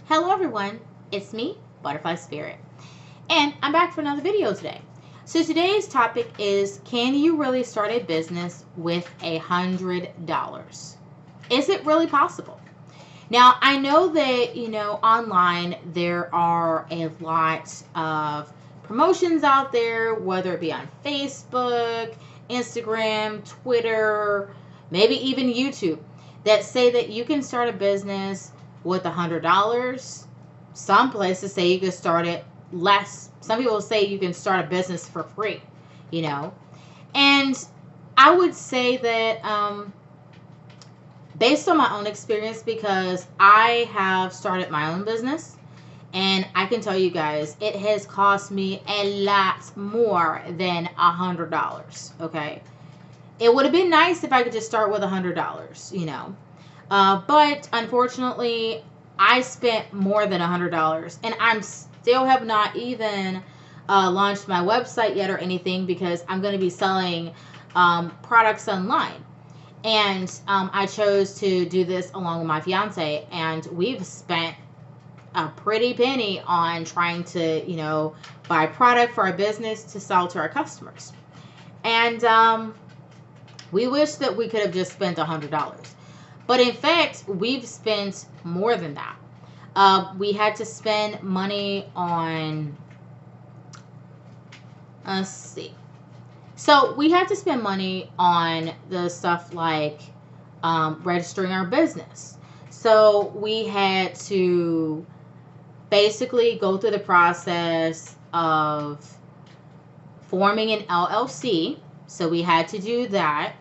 Hello everyone, it's me, Butterfly Spirit, and I'm back for another video today. So today's topic is, can you really start a business with $100? Is it really possible? Now, I know that, online there are a lot of promotions out there, whether it be on Facebook, Instagram, Twitter, maybe even YouTube, that say that you can start a business with $100. Some places say you can start it less. Some people say you can start a business for free, you know. And I would say that based on my own experience, because I have started my own business, and I can tell you guys, it has cost me a lot more than $100. Okay, it would have been nice if I could just start with $100, but unfortunately, I spent more than $100, and I'm still have not even launched my website yet or anything, because I'm going to be selling products online. And I chose to do this along with my fiance, and we've spent a pretty penny on trying to, buy product for our business to sell to our customers. And we wish that we could have just spent $100. But in fact, we've spent more than that. We had to spend money on, let's see. So we had to spend money on the stuff like registering our business. So we had to basically go through the process of forming an LLC. So we had to do that.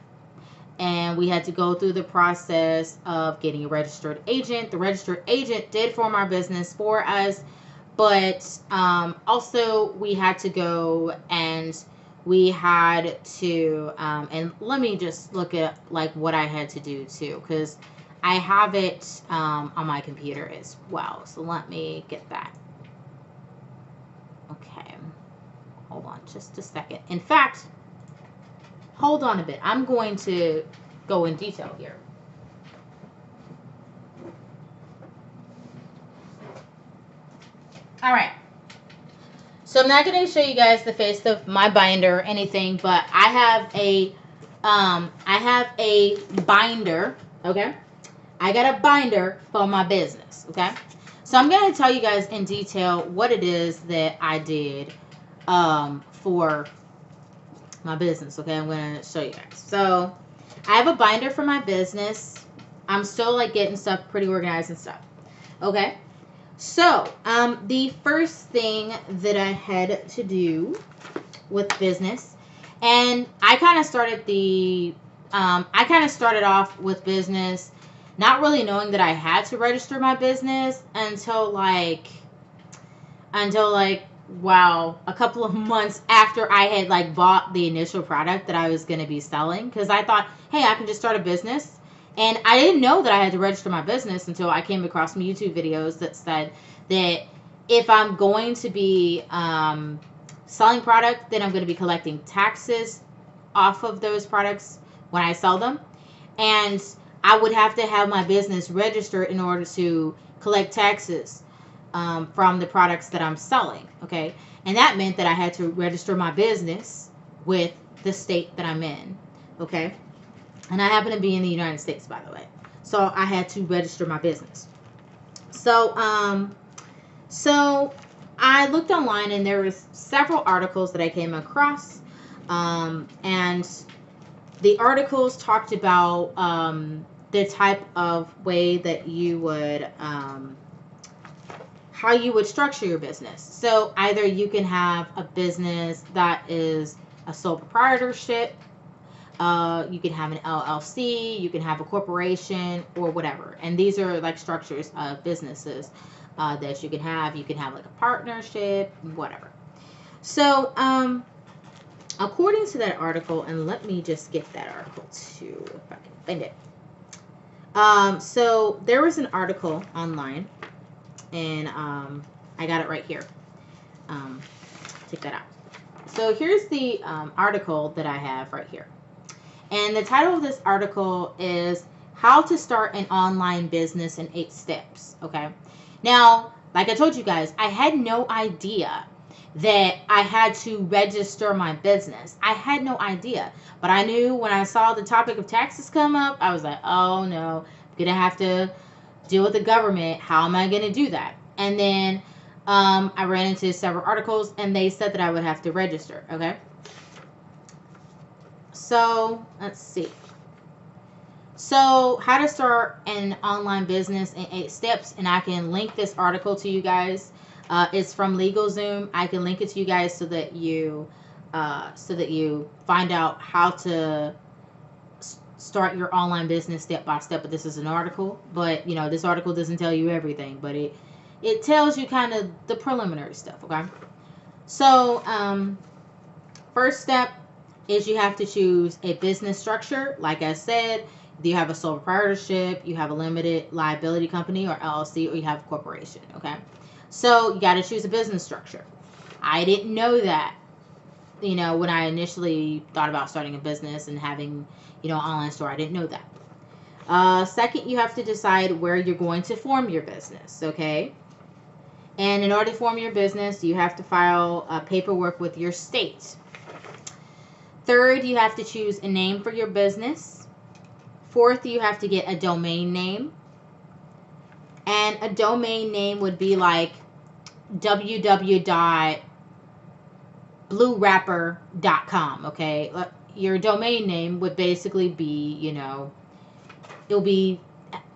And we had to go through the process of getting a registered agent. The registered agent did form our business for us, but also we had to go and we had to, and let me just look at like what I had to do too, because I have it on my computer as well. So let me get that. Okay, hold on just a second. In fact, hold on a bit. I'm going to go in detail here. All right. So I'm not going to show you guys the face of my binder or anything, but I have a binder. Okay. I got a binder for my business. Okay. So I'm going to tell you guys in detail what it is that I did for my business. Okay, I'm going to show you guys. So I have a binder for my business. I'm still like getting stuff pretty organized and stuff. Okay, so the first thing that I had to do with business, and I kind of started off with business not really knowing that I had to register my business until wow, a couple of months after I had like bought the initial product that I was going to be selling, because I thought, hey, I can just start a business. And I didn't know that I had to register my business until I came across some YouTube videos that said that if I'm going to be selling product, then I'm going to be collecting taxes off of those products when I sell them. And I would have to have my business registered in order to collect taxes from the products that I'm selling. Okay. And that meant that I had to register my business with the state that I'm in. Okay. And I happen to be in the United States, by the way. So I had to register my business. So I looked online, and there was several articles that I came across. And the articles talked about the type of way that you would how you would structure your business. So either you can have a business that is a sole proprietorship, you can have an LLC, you can have a corporation, or whatever. And these are like structures of businesses that you can have. You can have like a partnership, whatever. So according to that article, and let me just get that article too, if I can find it. So there was an article online, and I got it right here. Check that out. So here's the article that I have right here. And the title of this article is How to Start an Online Business in 8 Steps. Okay. Now, like I told you guys, I had no idea that I had to register my business. I had no idea. But I knew when I saw the topic of taxes come up, I was like, oh no, I'm going to have to deal with the government. How am I going to do that? And then I ran into several articles and they said that I would have to register. Okay. So let's see. So how to start an online business in 8 steps. And I can link this article to you guys. It's from LegalZoom. I can link it to you guys so that you find out how to start your online business step by step. But this is an article, but you know, this article doesn't tell you everything, but it tells you kind of the preliminary stuff. Okay. So first step is you have to choose a business structure. Like I said, do you have a sole proprietorship, you have a limited liability company or LLC, or you have a corporation. Okay. So you got to choose a business structure. I didn't know that, you know, when I initially thought about starting a business and having, you know, an online store. I didn't know that. Second, you have to decide where you're going to form your business. Okay. And in order to form your business, you have to file paperwork with your state. Third, you have to choose a name for your business. Fourth, you have to get a domain name. And a domain name would be like www.bluewrapper.com, okay? Your domain name would basically be, you know, it'll be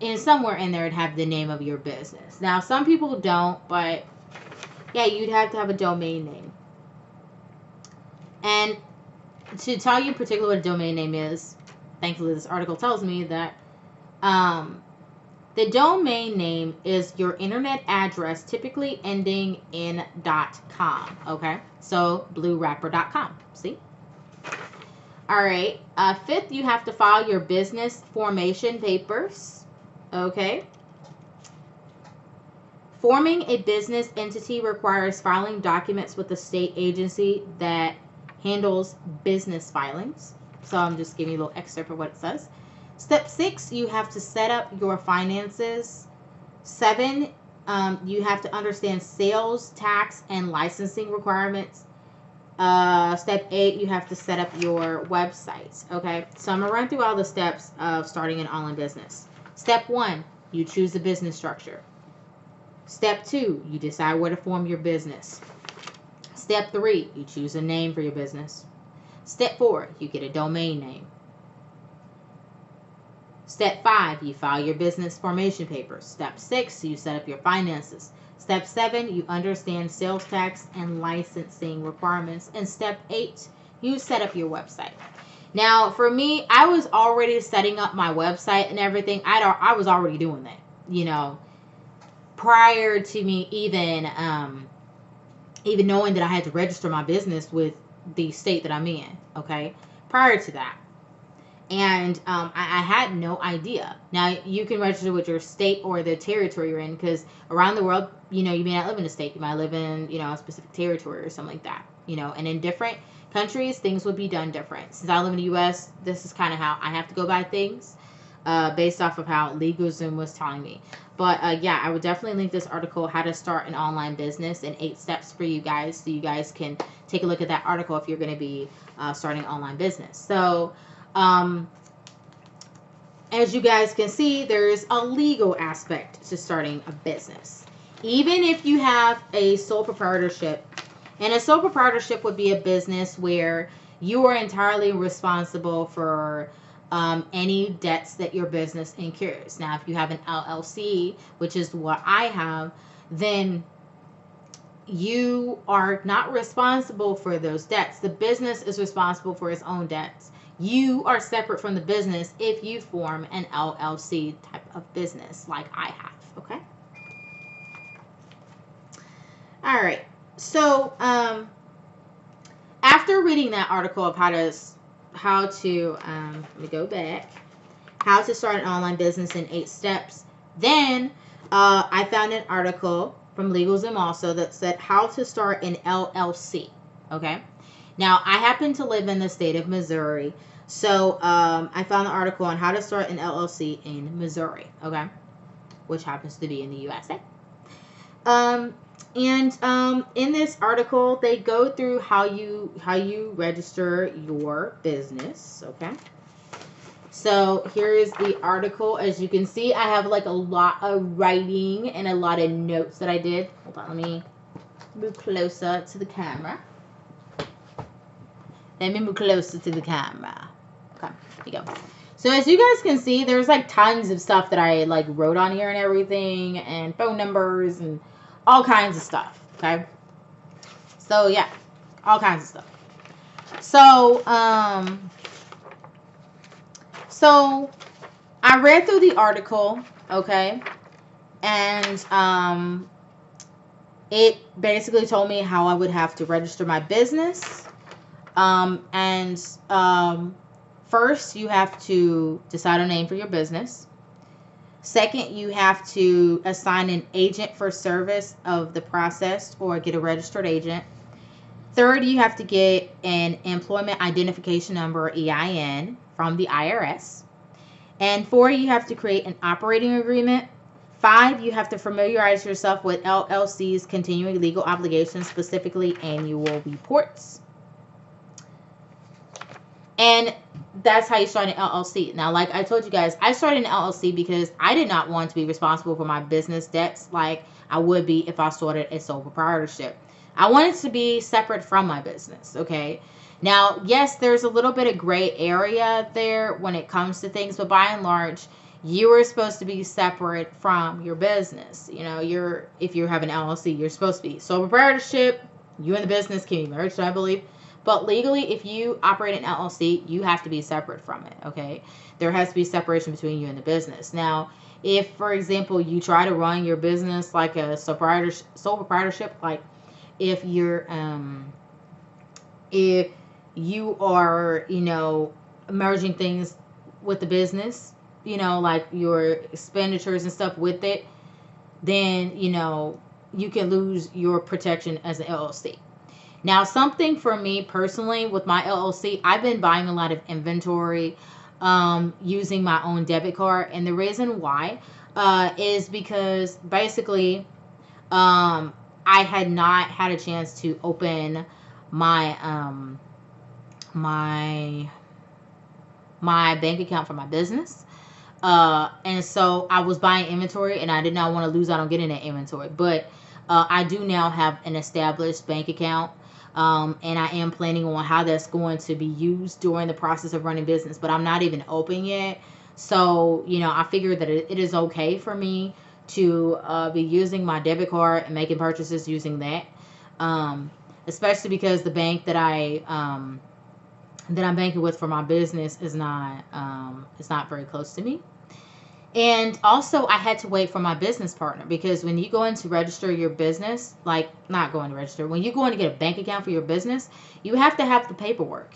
in somewhere in there and have the name of your business. Now, some people don't, but yeah, you'd have to have a domain name. And to tell you in particular what a domain name is, thankfully this article tells me that the domain name is your internet address, typically ending in .com. Okay, so bluewrapper.com. See? All right. Fifth, you have to file your business formation papers. Okay. Forming a business entity requires filing documents with the state agency that handles business filings. So I'm just giving you a little excerpt of what it says. Step 6, you have to set up your finances. 7, you have to understand sales tax and licensing requirements. Step 8, you have to set up your website. Okay, so I'm going to run through all the steps of starting an online business. Step 1, you choose the business structure. Step 2, you decide where to form your business. Step 3, you choose a name for your business. Step 4, you get a domain name. Step 5, you file your business formation papers. Step 6, you set up your finances. Step 7, you understand sales tax and licensing requirements. And step 8, you set up your website. Now, for me, I was already setting up my website and everything. I was already doing that, you know, prior to me even knowing that I had to register my business with the state that I'm in. Okay, prior to that. And I had no idea. Now, you can register with your state or the territory you're in, because around the world, you know, you may not live in a state. You might live in, you know, a specific territory or something like that, you know. And in different countries, things would be done different. Since I live in the U.S., this is kind of how I have to go by things based off of how LegalZoom was telling me. But, yeah, I would definitely link this article, How to Start an Online Business in 8 Steps for you guys, so you guys can take a look at that article if you're going to be starting an online business. So, as you guys can see, there's a legal aspect to starting a business. Even if you have a sole proprietorship, and a sole proprietorship would be a business where you are entirely responsible for any debts that your business incurs. Now, if you have an LLC, which is what I have, then you are not responsible for those debts. The business is responsible for its own debts. You are separate from the business if you form an LLC type of business like I have, okay? All right. So, after reading that article of how to let me go back, how to start an online business in 8 steps, then I found an article from LegalZoom also that said how to start an LLC, okay? Now, I happen to live in the state of Missouri, so I found an article on how to start an LLC in Missouri, okay? Which happens to be in the USA. Um, in this article, they go through how you register your business. Okay. So here is the article. As you can see, I have like a lot of writing and a lot of notes that I did. Hold on, let me move closer to the camera. Let me move closer to the camera. Okay, here you go. So as you guys can see, there's like tons of stuff that I like wrote on here and everything, and phone numbers and all kinds of stuff. Okay. So yeah, all kinds of stuff. So I read through the article, okay, and it basically told me how I would have to register my business. First, you have to decide a name for your business. Second, you have to assign an agent for service of the process or get a registered agent. Third, you have to get an employment identification number, or EIN, from the IRS. And 4, you have to create an operating agreement. 5, you have to familiarize yourself with LLC's continuing legal obligations, specifically annual reports. And that's how you start an LLC. Now, like I told you guys, I started an LLC because I did not want to be responsible for my business debts like I would be if I started a sole proprietorship. I wanted to be separate from my business, okay? Now, yes, there's a little bit of gray area there when it comes to things, but by and large, you are supposed to be separate from your business. You know, if you have an LLC, you're supposed to be sole proprietorship. You and the business can be merged, I believe. But legally, if you operate an LLC, you have to be separate from it, okay? There has to be separation between you and the business. Now, if, for example, you try to run your business like a sole proprietorship, like if you are, merging things with the business, like your expenditures and stuff with it, then, you can lose your protection as an LLC. Now, something for me personally with my LLC, I've been buying a lot of inventory using my own debit card. And the reason why is because basically I had not had a chance to open my my bank account for my business. And so I was buying inventory and I did not want to lose out on getting that inventory. But I do now have an established bank account. And I am planning on how that's going to be used during the process of running business, but I'm not even open yet. So, I figured that it is okay for me to be using my debit card and making purchases using that. Especially because the bank that I'm banking with for my business is not very close to me. And also, I had to wait for my business partner because when you go in to register your business, when you go in to get a bank account for your business, you have to have the paperwork.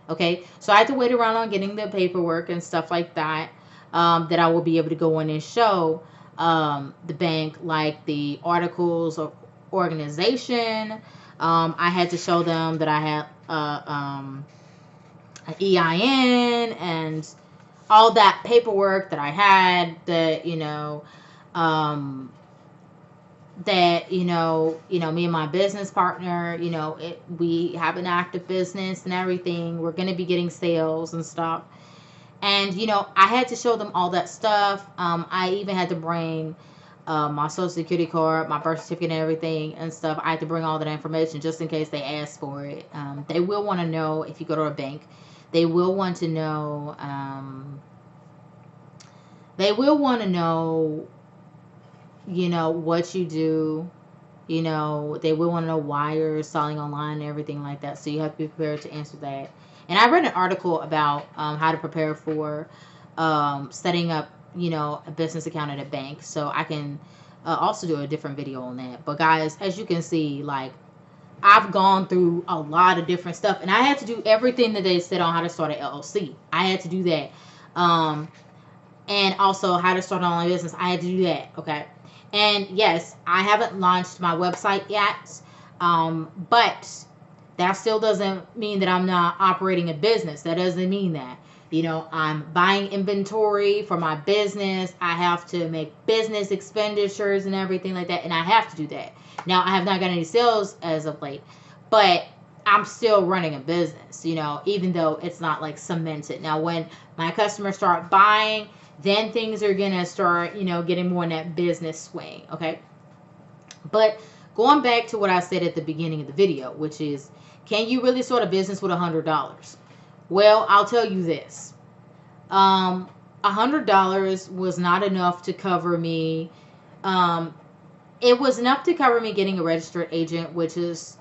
Okay, so I had to wait around on getting the paperwork and stuff like that, that I will be able to go in and show the bank, like the articles of organization. I had to show them that I had an EIN and all that paperwork that I had, that me and my business partner, we have an active business and everything. We're going to be getting sales and stuff. And, I had to show them all that stuff. I even had to bring my social security card, my birth certificate and everything and stuff. I had to bring all that information just in case they ask for it. They will want to know if you go to a bank. They will want to know, what you do. They will want to know why you're selling online and everything like that. So you have to be prepared to answer that. And I read an article about how to prepare for setting up, a business account at a bank. So I can also do a different video on that. But guys, as you can see, I've gone through a lot of different stuff, and I had to do everything that they said on how to start an LLC. I had to do that. And also how to start an online business. I had to do that. Okay. And yes, I haven't launched my website yet. But that still doesn't mean that I'm not operating a business. That doesn't mean that. You know, I'm buying inventory for my business. I have to make business expenditures and everything like that. And I have to do that. Now, I have not got any sales as of late, but I'm still running a business, you know, even though it's not like cemented. Now, when my customers start buying, then things are going to start, you know, getting more in that business swing. Okay. But going back to what I said at the beginning of the video, which is, can you really start a business with $100? Well, I'll tell you this. $100 was not enough to cover me. It was enough to cover me getting a registered agent, which is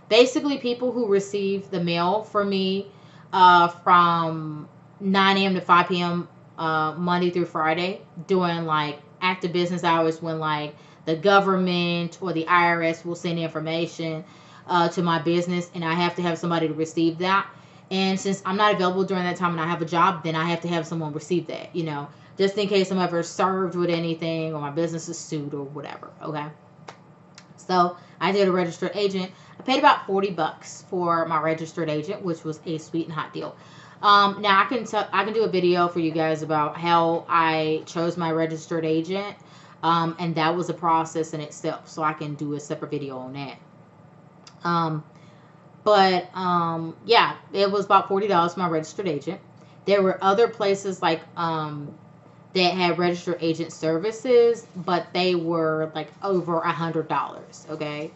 basically people who receive the mail from me from 9 a.m. to 5 p.m. Monday through Friday, doing like active business hours when like the government or the IRS will send information to my business, and I have to have somebody to receive that. And since I'm not available during that time and I have a job, then I have to have someone receive that, you know, just in case I'm ever served with anything or my business is sued or whatever. Okay. So I did a registered agent. I paid about $40 for my registered agent, which was a sweet and hot deal. Now I can do a video for you guys about how I chose my registered agent. And that was a process in itself. So I can do a separate video on that. Yeah, it was about $40 for my registered agent. There were other places like that had registered agent services, but they were like over $100. Okay,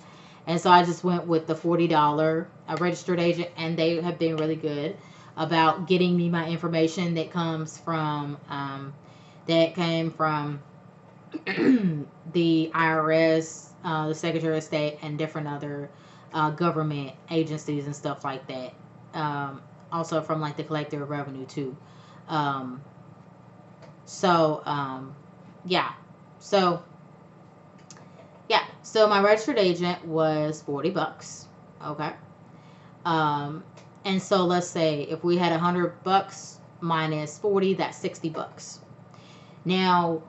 and so I just went with the $40 registered agent, and they have been really good about getting me my information that comes from that came from the IRS, the Secretary of State, and different other government agencies and stuff like that. Also from like the Collector of Revenue too. Yeah. So my registered agent was $40. Okay. And so let's say if we had $100 minus 40, that's $60. Now,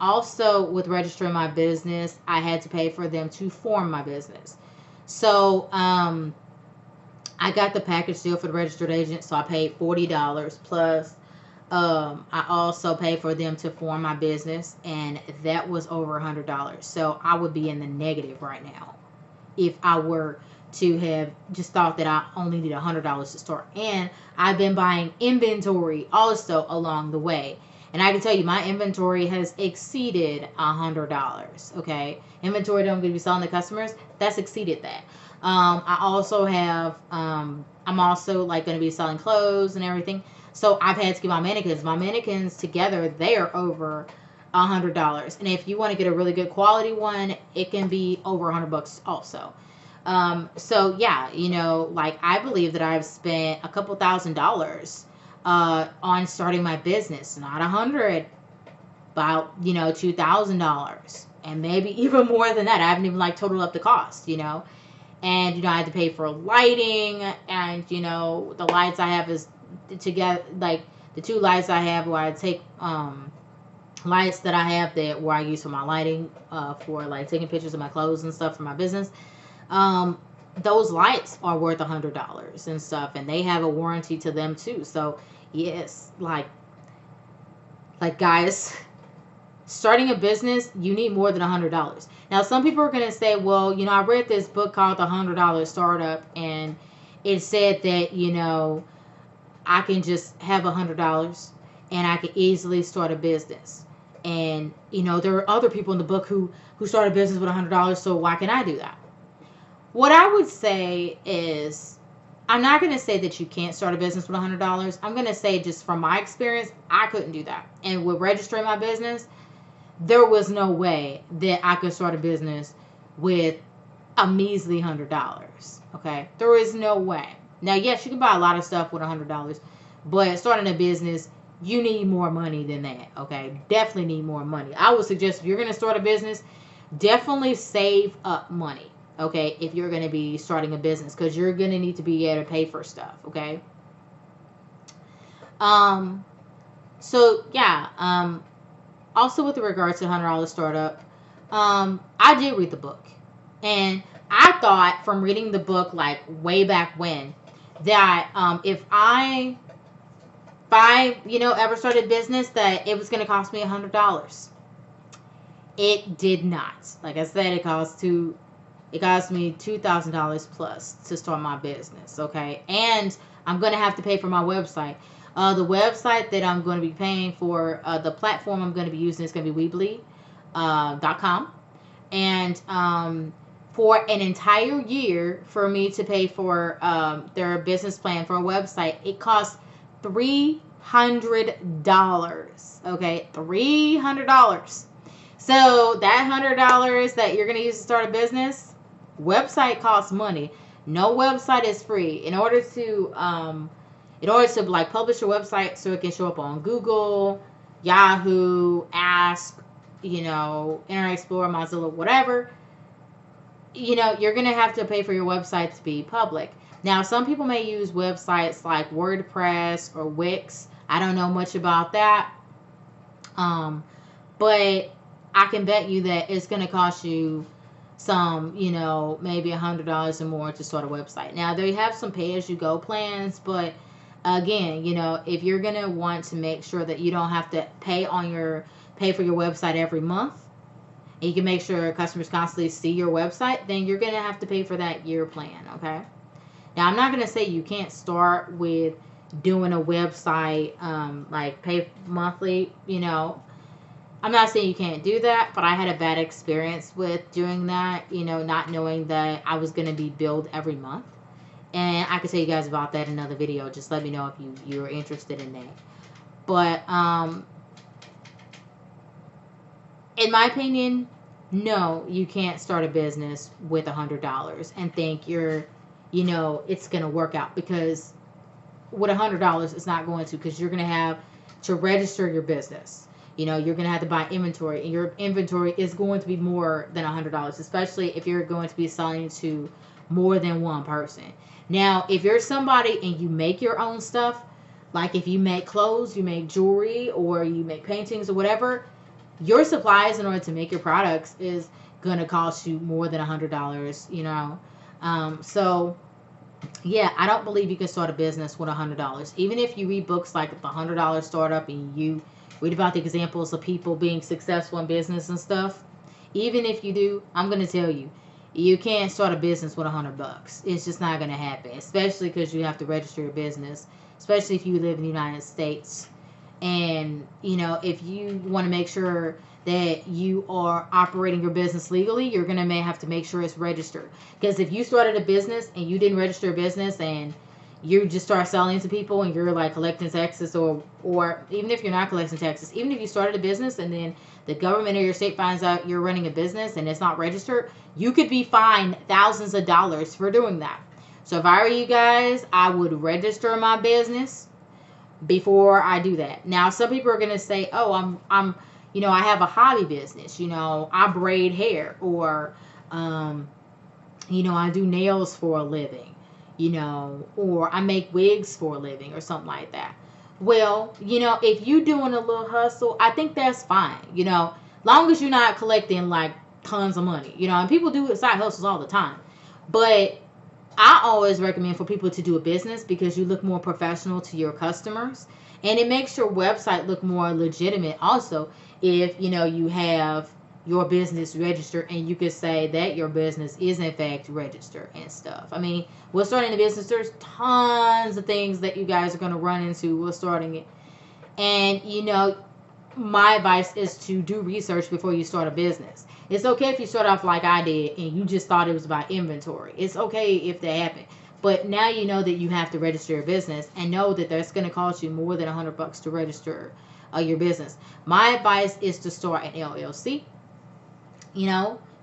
also with registering my business, I had to pay for them to form my business. So, I got the package deal for the registered agent, so I paid $40 plus. I also paid for them to form my business, and that was over $100. So I would be in the negative right now if I were to have just thought that I only need $100 to start. And I've been buying inventory also along the way. And I can tell you, my inventory has exceeded $100. Okay, inventory that I'm going to be selling to customers, that's exceeded that. I also have, I'm also like going to be selling clothes and everything. So I've had to get my mannequins together, they are over $100. And if you want to get a really good quality one, it can be over $100 also. So yeah, you know, like I believe that I've spent a couple $1,000s on starting my business, not 100, about, you know, $2,000, and maybe even more than that. I haven't even like totaled up the cost, you know. And, you know, I had to pay for lighting, and, you know, the lights I have is together, like the two lights I have where I take, lights that I have that where I use for my lighting, for like taking pictures of my clothes and stuff for my business. Those lights are worth $100 and stuff, and they have a warranty to them too. So yes, like guys, starting a business, you need more than $100. Now, some people are going to say, well, you know, I read this book called The $100 Startup, and it said that, you know, I can just have $100 and I can easily start a business. And, you know, there are other people in the book who start a business with $100, so why can I do that? What I would say is, I'm not going to say that you can't start a business with $100. I'm going to say, just from my experience, I couldn't do that. And with registering my business, there was no way that I could start a business with a measly $100. Okay? There is no way. Now, yes, you can buy a lot of stuff with $100, but starting a business, you need more money than that. Okay? Definitely need more money. I would suggest, if you're going to start a business, definitely save up money. Okay, if you're going to be starting a business, because you're going to need to be able to pay for stuff. Okay. So yeah. Also, with regards to $100 startup, I did read the book, and I thought from reading the book, like way back when, that if I I, ever started business, that it was going to cost me $100. It did not. Like I said, it cost me $2,000 plus to start my business. Okay. And I'm going to have to pay for my website. The website that I'm going to be paying for, the platform I'm going to be using is going to be Weebly.com. And for an entire year, for me to pay for their business plan for a website, it costs $300. Okay, $300. So that $100 that you're going to use to start a business, website costs money. No website is free. In order to like publish your website so it can show up on Google, Yahoo, Ask, Internet Explorer, Mozilla, whatever, you're going to have to pay for your website to be public. Now, some people may use websites like WordPress or Wix. I don't know much about that. But I can bet you that it's going to cost you some, maybe $100 or more to start a website. Now, they have some pay-as-you-go plans, but again, if you're going to want to make sure that you don't have to pay for your website every month, and you can make sure customers constantly see your website, then you're going to have to pay for that year plan, okay? Now, I'm not going to say you can't start with doing a website, like pay monthly, I'm not saying you can't do that, but I had a bad experience with doing that, not knowing that I was going to be billed every month. And I can tell you guys about that in another video. Just let me know if you're interested in that. But in my opinion, no, you can't start a business with $100 and think it's going to work out, because with $100, it's not going to, because you're going to have to register your business. You're going to have to buy inventory, and your inventory is going to be more than $100, especially if you're going to be selling to more than one person. Now, if you're somebody and you make your own stuff, like if you make clothes, you make jewelry, or you make paintings or whatever, your supplies in order to make your products is going to cost you more than $100, So, yeah, I don't believe you can start a business with $100. Even if you read books like The $100 Startup and you read about the examples of people being successful in business and stuff, even if you do, I'm going to tell you, you can't start a business with $100. It's just not going to happen, especially because you have to register your business, especially if you live in the United States. And, if you want to make sure that you are operating your business legally, you're going to may have to make sure it's registered. Because if you started a business and you didn't register a business and you just start selling to people and you're like collecting taxes, or even if you're not collecting taxes, even if you started a business and then the government or your state finds out you're running a business and it's not registered, you could be fined thousands of dollars for doing that. So if I were you guys, I would register my business before I do that. Now, some people are going to say, oh, I'm I have a hobby business, I braid hair, or I do nails for a living, or I make wigs for a living or something like that. Well, if you doing a little hustle, I think that's fine, long as you're not collecting like tons of money, and people do side hustles all the time. But I always recommend for people to do a business, because you look more professional to your customers, and it makes your website look more legitimate also, if you have your business registered and you could say that your business is in fact registered and stuff. I mean, we're starting a business, there's tons of things that you guys are going to run into while starting it. And my advice is to do research before you start a business. It's okay if you start off like I did and you just thought it was about inventory. It's okay if that happened. But now you know that you have to register your business, and know that that's going to cost you more than $100 to register your business. My advice is to start an LLC,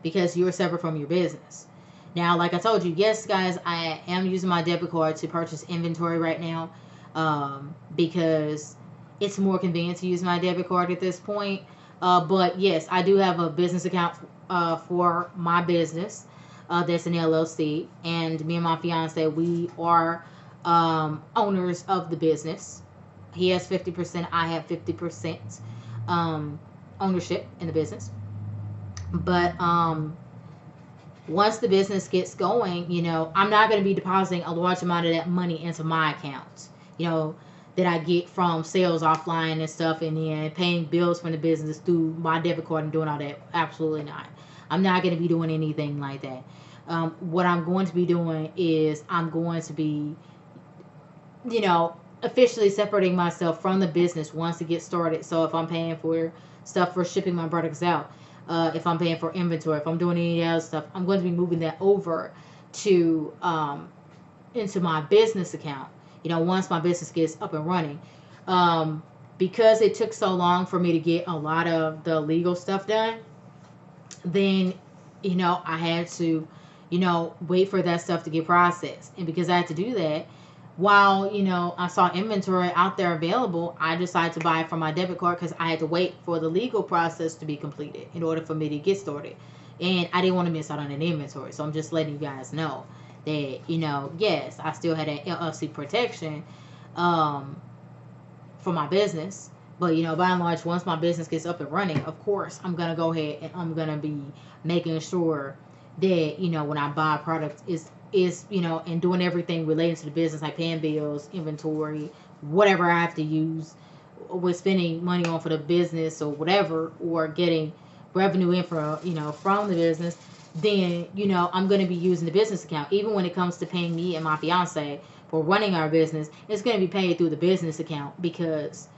because you're separate from your business. Now, like I told you, yes, guys, I am using my debit card to purchase inventory right now, because it's more convenient to use my debit card at this point. But yes, I do have a business account for my business. That's an LLC, and me and my fiance, we are owners of the business. He has 50%, I have 50% ownership in the business. But once the business gets going, I'm not going to be depositing a large amount of that money into my account. that I get from sales offline and stuff, and then paying bills from the business through my debit card and doing all that. Absolutely not. I'm not going to be doing anything like that. What I'm going to be doing is I'm going to be, you know, officially separating myself from the business once it gets started. So if I'm paying for stuff for shipping my products out, if I'm paying for inventory, if I'm doing any other stuff, I'm going to be moving that over to into my business account. You know, once my business gets up and running, because it took so long for me to get a lot of the legal stuff done, then you know I had to, you know, wait for that stuff to get processed, and because I had to do that while, you know, I saw inventory out there available, I decided to buy it from my debit card because I had to wait for the legal process to be completed in order for me to get started. And I didn't want to miss out on an inventory. So I'm just letting you guys know that, you know, yes, I still had that LLC protection for my business. But, you know, by and large, once my business gets up and running, of course, I'm going to go ahead and I'm going to be making sure that, you know, when I buy a product is, you know, and doing everything related to the business, like paying bills, inventory, whatever I have to use with spending money on for the business or whatever, or getting revenue in for, you know, from the business, then, you know, I'm going to be using the business account. Even when it comes to paying me and my fiance for running our business, it's going to be paid through the business account because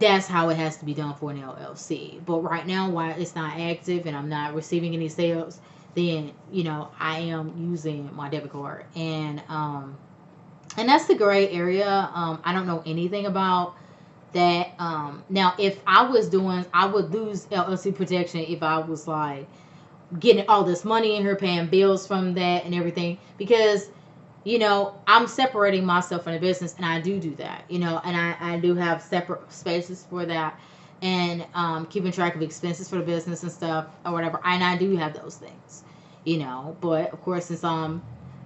that's how it has to be done for an LLC. But right now, while it's not active and I'm not receiving any sales, then, you know, I am using my debit card. And that's the gray area. I don't know anything about that. Now, if I was doing, I would lose LLC protection if I was like getting all this money in here, paying bills from that and everything, because, you know, I'm separating myself from the business, and I do that, you know, and I do have separate spaces for that, and keeping track of expenses for the business and stuff or whatever, and I do have those things, you know. But of course, since I'm,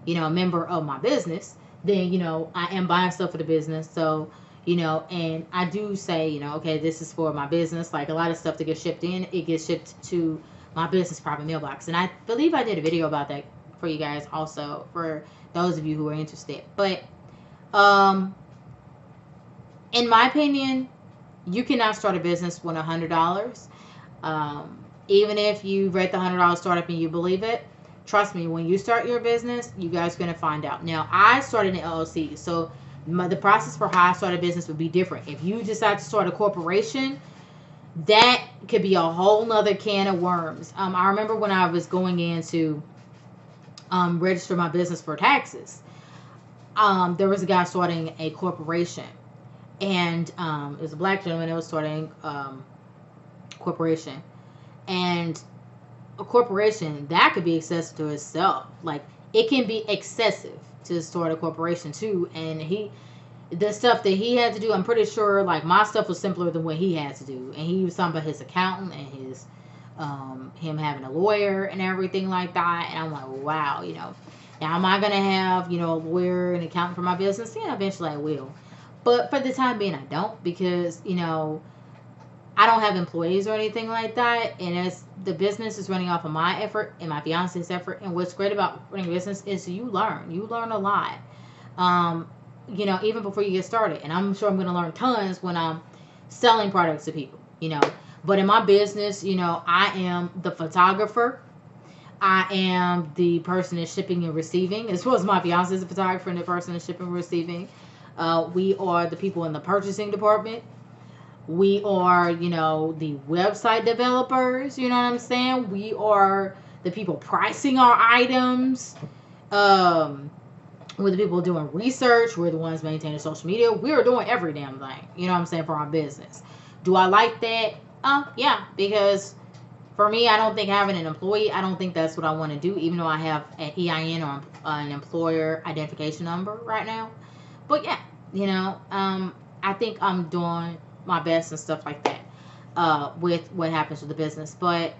you know, a member of my business, then, you know, I am buying stuff for the business. So, you know, and I do say, you know, okay, this is for my business. Like a lot of stuff that gets shipped in, it gets shipped to my business private mailbox, and I believe I did a video about that for you guys also, for those of you who are interested. But in my opinion, you cannot start a business with $100. Even if you read the $100 startup and you believe it, trust me, when you start your business, you guys are going to find out. Now, I started an LLC, so the process for how I started a business would be different. If you decide to start a corporation, that could be a whole nother can of worms. I remember when I was going in to register my business for taxes, there was a guy starting a corporation, and it was a black gentleman that was starting corporation. And a corporation, that could be excessive to itself. Like, it can be excessive to start a corporation too. And the stuff that he had to do, I'm pretty sure, like, my stuff was simpler than what he had to do. And he was talking about his accountant and his him having a lawyer and everything like that. And I'm like, wow, you know, now am I gonna have, you know, a lawyer and accountant for my business? Yeah, eventually I will. But for the time being, I don't, because, you know, I don't have employees or anything like that, and as the business is running off of my effort and my fiance's effort. And what's great about running a business is you learn a lot, you know, even before you get started. And I'm sure I'm going to learn tons when I'm selling products to people, you know. But in my business, you know, I am the photographer, I am the person that's shipping and receiving, as well as my fiance is a photographer and the person that's shipping and receiving. We are the people in the purchasing department. We are, you know, the website developers, you know what I'm saying? We are the people pricing our items. We're the people doing research. We're the ones maintaining social media. We're doing every damn thing, you know what I'm saying, for our business. Do I like that? Yeah, because for me, I don't think having an employee, I don't think that's what I want to do, even though I have an EIN or an employer identification number right now. But yeah, you know, I think I'm doing my best and stuff like that with what happens with the business. But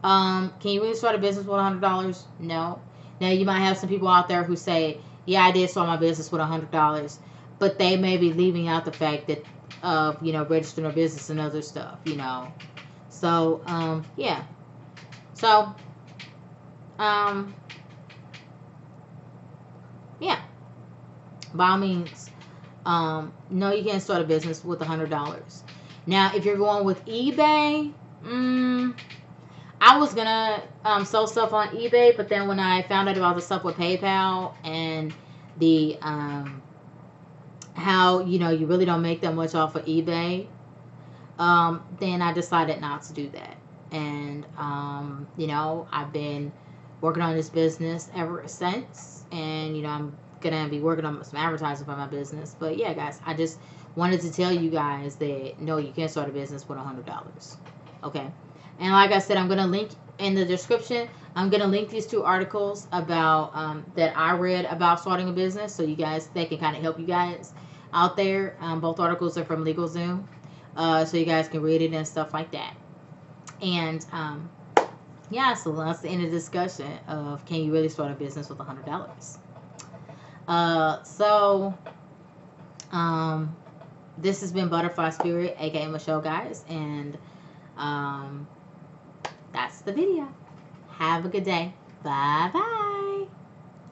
can you really start a business with $100? No. Now, you might have some people out there who say, yeah, I did start my business with $100, but they may be leaving out the fact that you know, registering a business and other stuff, you know. So yeah. So yeah, by all means, No, you can't start a business with $100. Now, if you're going with eBay, I was gonna sell stuff on eBay, but then when I found out about the stuff with PayPal and the how you really don't make that much off of eBay, then I decided not to do that. And I've been working on this business ever since, and I'm gonna be working on some advertising for my business. But yeah, guys, I just wanted to tell you guys that no, you can't start a business with $100. Okay. And like I said, I'm going to link in the description. I'm going to link these two articles about that I read about starting a business, so you guys, they can kind of help you guys out there. Both articles are from LegalZoom, so you guys can read it and stuff like that. And yeah, so that's the end of the discussion of can you really start a business with $100. This has been Butterfly Spirit, aka Michelle, guys, and that's the video. Have a good day. Bye bye.